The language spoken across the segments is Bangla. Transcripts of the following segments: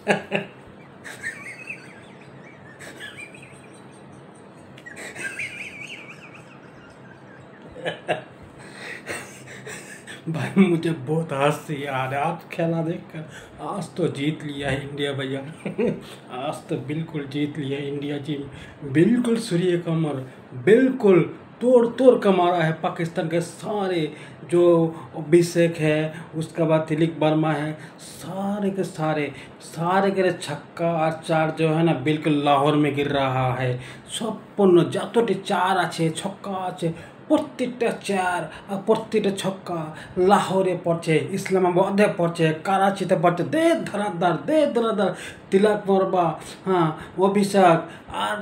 भाई मुझे बहुत हंसी आ रहा है आज खेला देखकर। आज तो जीत लिया है इंडिया भैया। आज तो बिल्कुल जीत लिया इंडिया टीम। बिल्कुल सूर्य कमर बिल्कुल तोड़ तोड़ कर मारा है पाकिस्तान के सारे। जो अभिषेक है, उसके बाद तिलक वर्मा है, सारे के सारे सारे के छक्का और चार जो है ना बिल्कुल लाहौर में गिर रहा है। সম্পূর্ণ যতটি চার আছে ছক্কা আছে প্রত্যেকটা চার আর প্রত্যেকটা ছক্কা লাহোরে পড়ছে, ইসলামাবাদে পড়ছে, করাচিতে পড়ছে। দে ধরাধার তিলক বর্মা, হ্যাঁ অভিষেক আর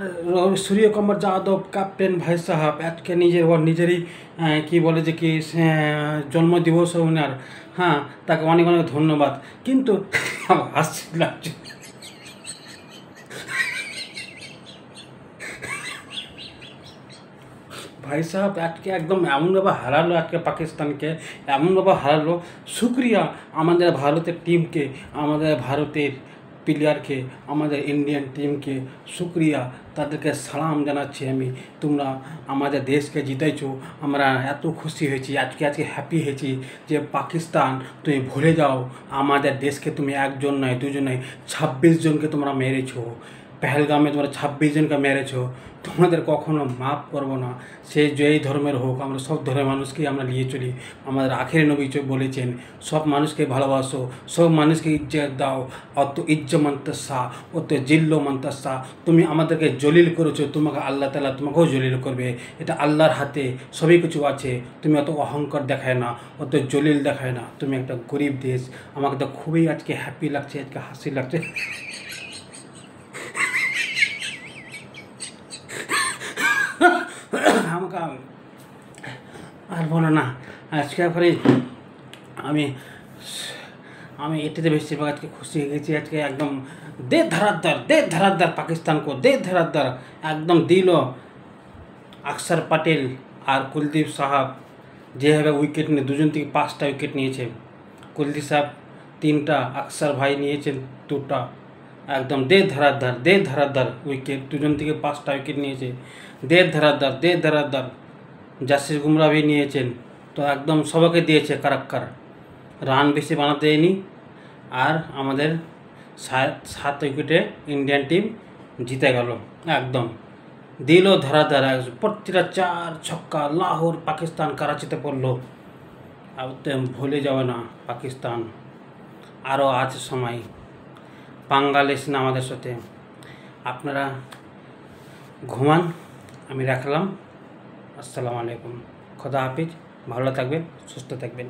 সূর্যকুমার যাদব ক্যাপ্টেন ভাই সাহেব আজকে নিজেরই কি বলে যে কি জন্মদিবস ওনার, হ্যাঁ তাকে অনেক অনেক ধন্যবাদ। কিন্তু হাসি লাগছে। ভাই সাহেব আজকে একদম এমনভাবে হারালো, আজকে পাকিস্তানকে এমনভাবে হারালো। শুক্রিয়া আমাদের ভারতের টিমকে, আমাদের ভারতের প্লেয়ারকে, আমাদের ইন্ডিয়ান টিমকে শুক্রিয়া, তাদেরকে সালাম জানাচ্ছি আমি। তোমরা আমাদের দেশকে জিতাইছো, আমরা এত খুশি হয়েছি আজকে হ্যাপি হয়েছি যে পাকিস্তান তুমি ভুলে যাও আমাদের দেশকে। তুমি একজন নয় দুজন নয় 26 জনকে তোমরা মেরেছো। পেহেলগামে তোমরা 26 জনকে মেরেছো। তোমাদের কখনো মাফ করবো না। সে যেই ধর্মের হোক, আমরা সব ধর্মের মানুষকেই আমরা নিয়ে চলি। আমাদের আখেরি নবী বলেছেন সব মানুষকে ভালোবাসো, সব মানুষকে ইজ্জত দাও। অত ইজ্জ মন্তসা অত জিল্ল মন্তসা। তুমি আমাদেরকে জলিল করেছো, তোমাকে আল্লাহ তাআলা তোমাকেও জলিল করবে। এটা আল্লাহর হাতে সবই কিছু আছে। তুমি অত অহংকার দেখায় না, অত জলিল দেখায় না। তুমি একটা গরিব দেশ। আমাকে তো খুবই আজকে হ্যাপি লাগছে, আজকে হাসি লাগছে। আমাকে আর বলো না আজকে পরে আমি আমি এটাতে বেশিরভাগ আজকে খুশি হয়ে গেছি। আজকে একদম দে ধরাদ্দার পাকিস্তানকে দে ধরাদ্দার একদম দিল। অক্ষর পটেল আর কুলদীপ সাহাব যেভাবে উইকেট নিয়ে দুজন থেকে 5টা উইকেট নিয়েছে। কুলদীপ সাহাব 3টা, অক্ষর ভাই নিয়েছেন 2টা। একদম দে ধরাদ্দার উইকেট, দুজন থেকে 5টা উইকেট নিয়েছে। দে ধরাদ্দার জাসির বুমরা भी নিয়েছেন। তো একদম সবাইকে দিয়েছে কারাক্কার। রান বেশি বানাতে দেয়নি। আর আমাদের 7 উইকেটে ইন্ডিয়ান টিম জিতে গেল। একদম দিল ধরাধার প্রত্যেকটা 4 ছক্কা। লাহোর পাকিস্তান করাচিতে পড়লো। একদম ভুলে যাবে না পাকিস্তান। আরও আছে সময়, বাংলাদেশ না আমাদের সাথে। আপনারা ঘুমান, আমি রাখলাম। আসসালামু আলাইকুম, খোদা হাফিজ। ভালো থাকবেন, সুস্থ থাকবেন।